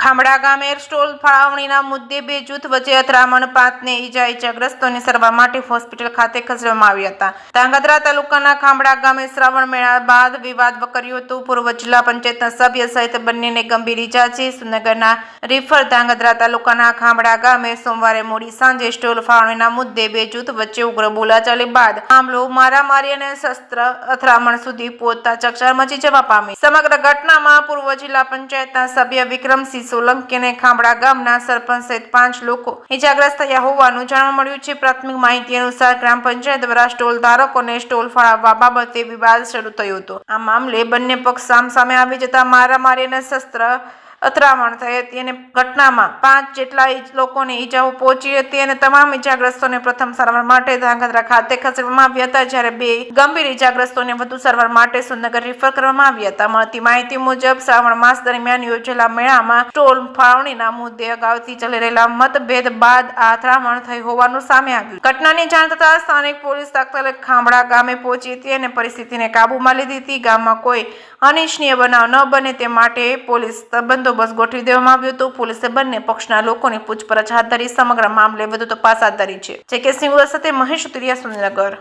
ખામડા ગામે સ્ટોલ ફાળવણીના મુદ્દે બે જૂથ વચ્ચે અથડામણ, 5ને ઇજાગ્રસ્તોને સારવાર માટે હોસ્પિટલ ખાતે ખસેડવામાં આવ્યા હતા. ધ્રાંગધ્રા તાલુકાના ખામડા ગામે શ્રાવણ મેળા બાદ વિવાદ વકર્યો હતો. પૂર્વ જિલ્લા પંચાયતના સભ્ય સહિત બંનેને ગંભીર ઇજા છે. સુરનગરના રીફર ધ્રાંગધ્રા તાલુકાના ખામડા ગામે સોમવારે મોડી સાંજે સ્ટોલ ફાળવણીના મુદ્દે બે જૂથ વચ્ચે ઉગ્ર બોલાચાલી બાદ મામલો મારામારી અને શસ્ત્ર અથડામણ સુધી પહોંચતા ચકચાર મચી જવા પામી. સમગ્ર ઘટનામાં પૂર્વ જિલ્લા પંચાયતના સભ્ય વિક્રમસિંહ સોલંકી અને ખામડા ગામના સરપંચ સહિત 5 લોકો ઇજાગ્રસ્ત થયા હોવાનું જાણવા મળ્યું છે. પ્રાથમિક માહિતી અનુસાર ગ્રામ પંચાયત દ્વારા સ્ટોલ ધારકોને સ્ટોલ ફાળવવા બાબતે વિવાદ શરૂ થયો હતો. આ મામલે બંને પક્ષ સામસામે આવી જતા મારામારી અને શસ્ત્ર અથડામણ થઈ હતી અને ઘટનામાં 5 જેટલા લોકોને ઈજાઓ પહોંચી હતી અને તમામ ઇજાગ્રસ્તોને પ્રથમ સારવાર માટે ધ્રાંગધ્રા ખાતે ખસેડવામાં આવ્યા હતા, જ્યારે બે ગંભીર ઇજાગ્રસ્તોને વધુ સારવાર માટે સુરનગર રેફર કરવામાં આવ્યા હતા. મળતી માહિતી મુજબ શ્રાવણ માસ દરમિયાન યોજેલા મેળામાં સ્ટોલ ફાળવણીના મુદ્દે અગાઉથી ચાલી રહેલા મતભેદ બાદ આ અથડામણ થઈ હોવાનું સામે આવ્યું. ઘટનાની જાણ થતાં સ્થાનિક પોલીસ તાત્કાલિક ખામડા ગામે પહોંચી હતી અને પરિસ્થિતિને કાબૂમાં લીધી હતી. ગામમાં કોઈ અનિચ્છનીય બનાવ ન બને તે માટે પોલીસ બંદોબસ્ત ગોઠવી દેવામાં આવ્યો હતો. પોલીસે બંને પક્ષના લોકોની પૂછપરછ હાથ ધરી સમગ્ર મામલે વધુ તપાસ હાથ ધરી છે. જે કે સિંગુર સાથે મહેશ ઉતરિયા, સુરેન્દ્રનગર.